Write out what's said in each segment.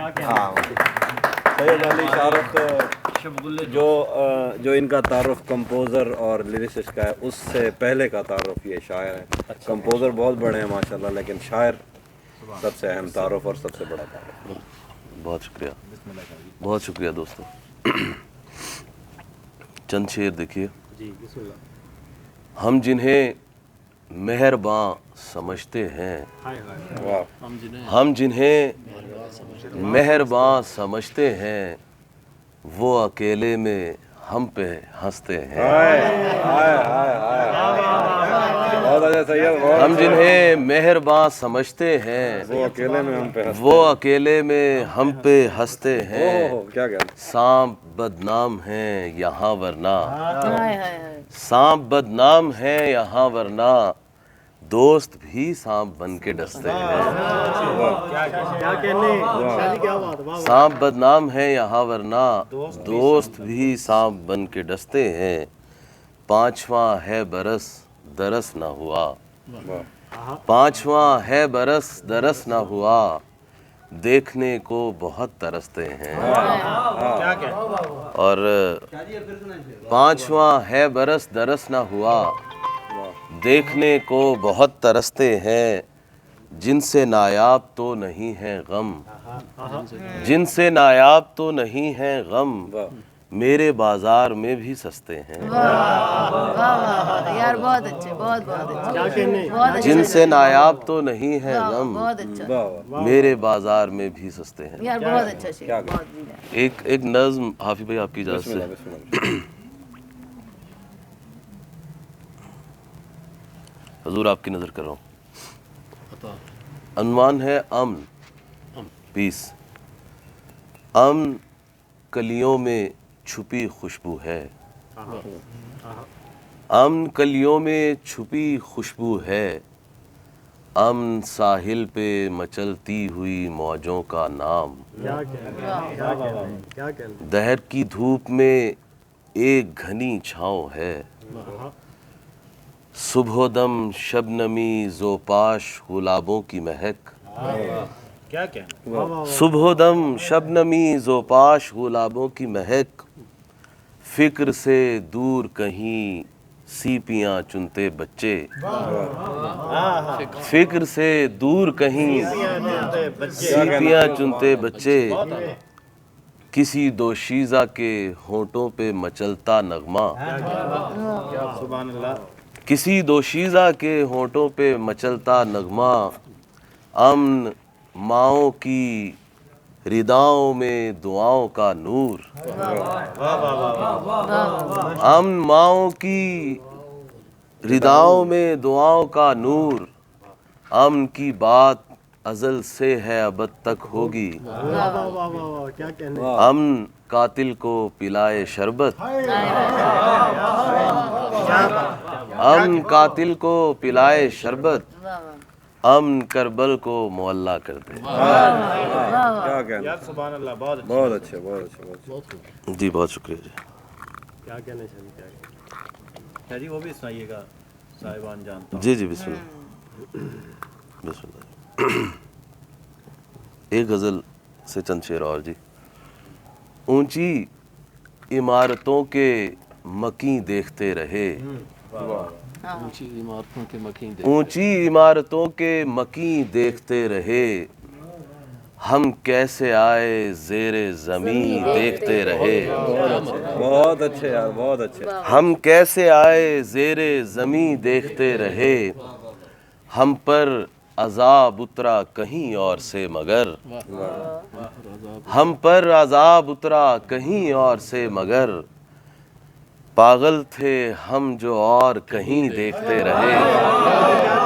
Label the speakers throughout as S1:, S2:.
S1: ہاں سید علی شاہ رخ جو ان کا تعارف کمپوزر اور لیریسسٹ کا ہے، اس سے پہلے کا تعارف یہ شاعر ہے. کمپوزر بہت بڑے ہیں ماشاءاللہ، لیکن شاعر سب سے اہم تعارف اور سب سے بڑا تعارف.
S2: بہت شکریہ، بہت شکریہ دوستو. چند شعر دیکھیے. ہم جنہیں مہرباں سمجھتے ہیں، ہم جنہیں مہرباں سمجھتے ہیں، وہ اکیلے میں ہم پہ ہنستے ہیں. ہم جنہیں مہرباں سمجھتے ہیں، وہ اکیلے میں ہم پہ ہنستے ہیں. سانپ بدنام ہیں یہاں ورنہ، سانپ بدنام ہیں یہاں ورنہ، دوست بھی سانپ بن کے ڈستے ہیں. سانپ بدنام ہیں یہاں ورنہ، دوست بھی سانپ بن کے ڈستے ہیں. پانچواں ہے برس درس نہ ہوا، پانچواں ہے برس درس نہ ہوا، دیکھنے کو بہت ترستے ہیں. اور پانچواں ہے برس درس نہ ہوا، دیکھنے کو بہت ترستے ہیں. جن سے نایاب تو نہیں ہے غم، جن سے نایاب تو نہیں ہے غم، میرے بازار میں بھی سستے ہیں.
S3: یار بہت اچھے، بہت اچھے.
S2: جن سے نایاب تو نہیں ہے غم، میرے بازار میں بھی سستے ہیں.
S3: یار بہت اچھا شعر.
S2: ایک نظم حافظ بھائی آپ کی اجازت سے. حضور آپ کی نظر کر رہا ہوں. عنوان ہے امن، پیس. امن کلیوں میں چھپی خوشبو ہے، امن کلیوں میں چھپی خوشبو ہے، امن ساحل پہ مچلتی ہوئی موجوں کا نام. دہر کی دھوپ میں ایک گھنی چھاؤں ہے، صبح و دم شبنمی زوپاش گلابوں کی مہک. صبح و دم شبنمی زوپاش گلابوں کی مہک، فکر سے دور کہیں سیپیاں چنتے بچے. فکر سے دور کہیں سیپیاں چنتے بچے، کسی دوشیزہ کے ہونٹوں پہ مچلتا نغمہ. کسی دوشیزہ کے ہونٹوں پہ مچلتا نغمہ، امن ماؤں کی رداؤں میں دعاؤں کا نور. امن ماؤں کی رداؤں میں دعاؤں کا نور، امن کی بات ازل سے ہے ابد تک ہوگی. امن قاتل کو پلائے شربت، امن قاتل کو پلائے شربت، امن کربل کو معلیٰ کر دے.
S1: بہت اچھے، بہت اچھے.
S2: جی بہت شکریہ جی.
S4: کیا کہنا چاہیے جی؟ وہ بھی سنائیے گا صاحبان جانتا.
S2: جی جی بسم اللہ. بسم اللہ. ایک غزل سے چند شعر اور جی. اونچی عمارتوں کے مکیں دیکھتے رہے، اونچی عمارتوں کے مکیں دیکھتے رہے، ہم کیسے آئے زیر زمین دیکھتے رہے.
S1: بہت اچھے یار، بہت اچھے.
S2: ہم کیسے آئے زیر زمین دیکھتے رہے، ہم پر عذاب اترا کہیں اور سے مگر، ہم پر عذاب اترا کہیں اور سے مگر، پاگل تھے ہم جو اور کہیں دیکھتے رہے.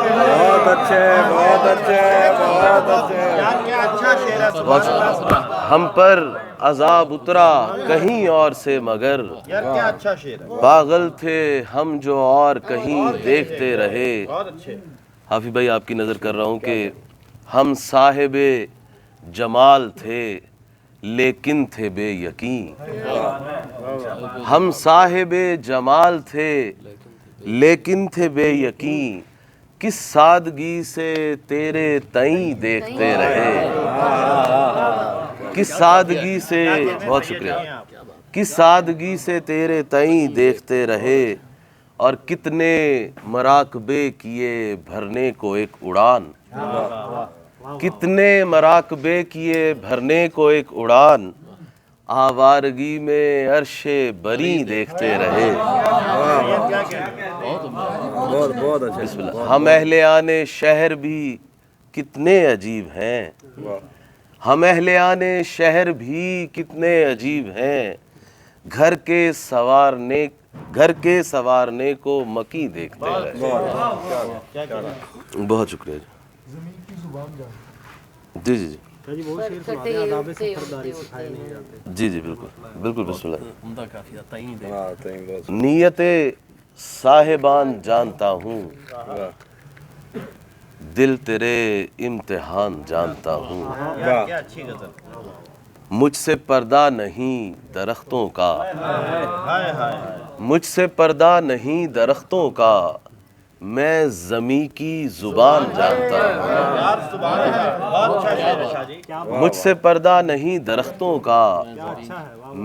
S1: بہت اچھے، بہت اچھے، بہت اچھے.
S2: ہم پر عذاب اترا کہیں اور سے مگر، پاگل تھے ہم جو اور کہیں دیکھتے رہے. حافظ بھائی آپ کی نظر کر رہا ہوں کہ ہم صاحب جمال تھے لیکن تھے بے یقین. ہم صاحب جمال تھے لیکن تھے بے یقین، کس سادگی سے تیرے تئیں دیکھتے رہے، किस सादगी से, बहुत शुक्रिया, किस सादगी से तेरे तई देखते रहे, और कितने मराकबे किए भरने को एक उड़ान, कितने मराकबे किए भरने को एक उड़ान, आवारगी में अर्शे बरी देखते रहे।
S1: बहुत बहुत अच्छा।
S2: बिस्मिल्लाह। हम अहले आने शहर भी कितने अजीब हैं, हम अहले आने शहर भी कितने अजीब हैं, घर के सवारने को मकी देखते रहे। बहुत शुक्रिया जी जी जी जी जी बिल्कुल बिल्कुल बिस्मिल्लाह।
S4: उम्दा काफिया ताईं दे
S1: हाँ तो ये बहुत
S2: नीयते साहिबान जानता हूँ, दिल तेरे इम्तिहान जानता हूँ,
S1: वाह।
S4: क्या अच्छी गजल।
S2: मुझसे पर्दा नहीं दरख्तों का,
S4: हाय हाय
S2: मुझसे पर्दा नहीं दरख्तों का, मैं ज़मी की ज़ुबान जानता हूँ,
S4: यार सुभान अल्लाह, बहुत अच्छा शेर है शाह जी।
S2: मुझसे पर्दा नहीं दरख्तों का,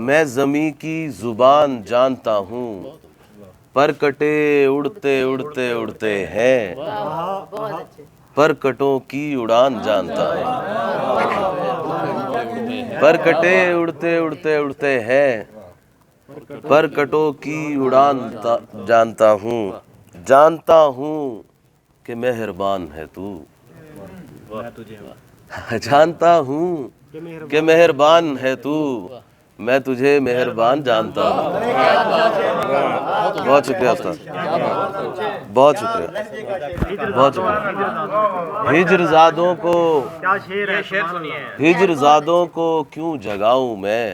S2: मैं ज़मी की ज़ुबान जानता हूँ, पर कटे उड़ते उड़ते उड़ते हैं,
S3: बहुत अच्छे।
S2: पर कटों की उड़ान जानता हूँ, पर कटे उड़ते उड़ते उड़ते हैं, पर कटों की उड़ान जानता हूँ, जानता हूँ कि मेहरबान है तू,
S4: मैं तुझे
S2: जानता हूँ कि मेहरबान है तू, मैं तुझे मेहरबान जानता हूँ। बहुत शुक्रिया उस्ताद, बहुत शुक्रिया, बहुत शुक्रिया। हिजरज़ादों को,
S4: क्या शेर है, शेर सुनिए।
S2: हिजरज़ादों को क्यों जगाऊं मैं,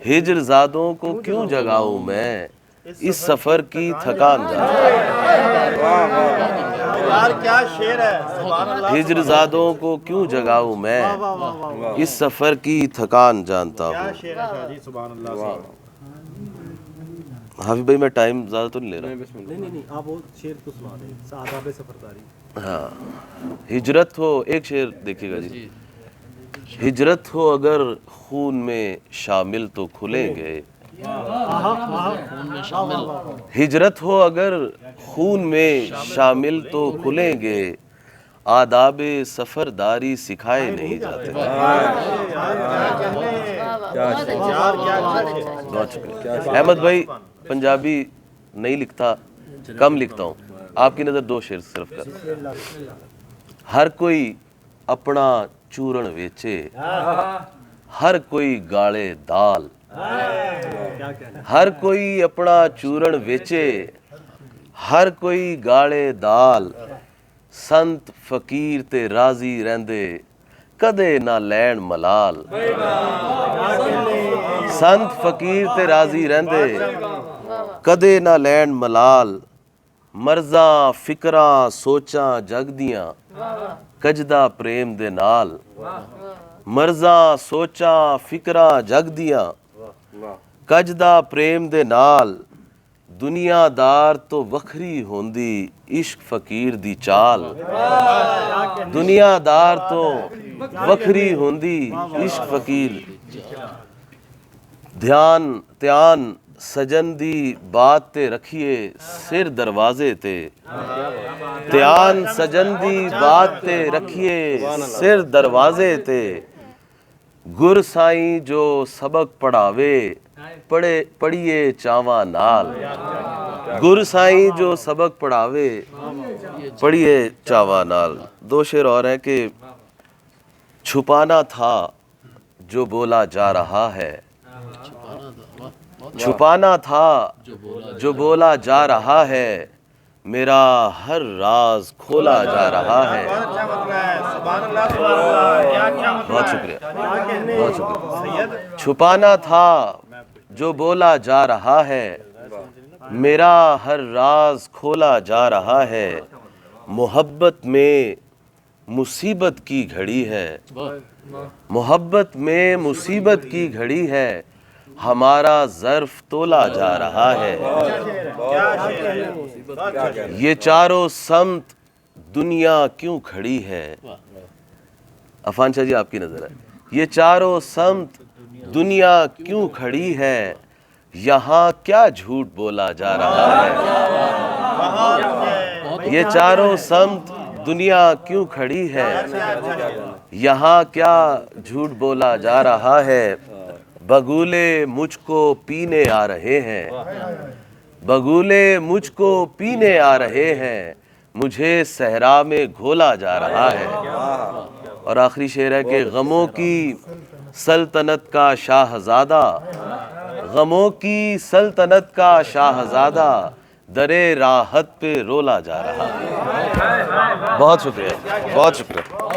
S2: हिजरज़ादों को क्यों जगाऊं मैं, इस सफ़र की थकान जानता
S4: यार क्या शेर है, सुभान अल्लाह।
S2: हूँ, हिजरज़ादों को क्यों जगाऊं मैं, इस सफ़र की थकान जानता
S4: क्या
S2: हूँ।
S4: शेर है शाह जी, सुभान अल्लाह।
S2: हाफिज़ भाई मैं टाइम ज़्यादा तो नहीं ले रहा।
S5: नहीं आप वो शेर तो सुना दें, आदाब सफरदारी।
S2: हाँ, हिजरत हो, एक शेर देखिएगा जी, हिजरत हो अगर खून में शामिल तो खुलेंगे, हिजरत हो अगर खून में शामिल तो खुलेंगे, आदाबे सफरदारी सिखाए नहीं जाते। बहुत शुक्रिया। अहमद भाई पंजाबी नहीं लिखता, कम लिखता हूँ, आपकी नज़र दो शेर सिर्फ कर। हर कोई अपना चूरण वेचे, हर कोई गाले दाल, हर कोई अपना चूरण वेचे, हर कोई गाले दाल, संत फकीर ते राजी रहंदे, कदे ना लैन मलाल, संत फकीर ते राजी रहंदे, कदे ना लैन मलाल, मर्ज़ा फिकरां सोचां जगदियां, कजदा प्रेम दे नाल, मर्ज़ा सोचां फिकरां जगदियां, कजदा प्रेम दे नाल, दुनियादार तो वखरी होंदी इश्क फकीर दी चाल, दुनियादार तो वखरी होंदी इश्क फकीर, ध्यान ध्यान सजन दी बात ते रखिए सिर दरवाजे ते, ध्यान सजन दी बात ते रखिए सिर दरवाजे ते, गुर साईं जो सबक पढ़ावे पढ़े पढ़िए चावा नाल, गुर साईं जो सबक पढ़ावे पढ़िए चावा नाल। दो शेर और हैं कि छुपाना था जो बोला जा रहा है, छुपाना था जो बोला जा रहा है, मेरा हर राज खोला जा रहा है। बहुत शुक्रिया, बहुत शुक्रिया। छुपाना था जो बोला जा रहा है, मेरा हर राज खोला जा रहा है, मोहब्बत में मुसीबत की घड़ी है, मोहब्बत में मुसीबत की घड़ी है, हमारा ज़र्फ तोला जा रहा है, ये चारों समत दुनिया क्यों खड़ी है। अफान शाह जी आपकी नज़र है। یہ چاروں سمت دنیا کیوں کھڑی ہے یہاں کیا جھوٹ بولا جا رہا ہے یہ چاروں سمت دنیا کیوں کھڑی ہے یہاں کیا جھوٹ بولا جا رہا ہے بگولے مجھ کو پینے آ رہے ہیں بگولے مجھ کو پینے آ رہے ہیں مجھے صحرا میں گھولا جا رہا ہے اور آخری شعر ہے کہ غموں کی سلطنت کا شاہزادہ غموں کی سلطنت کا شاہزادہ درے راحت پہ رولا جا رہا ہے بہت شکریہ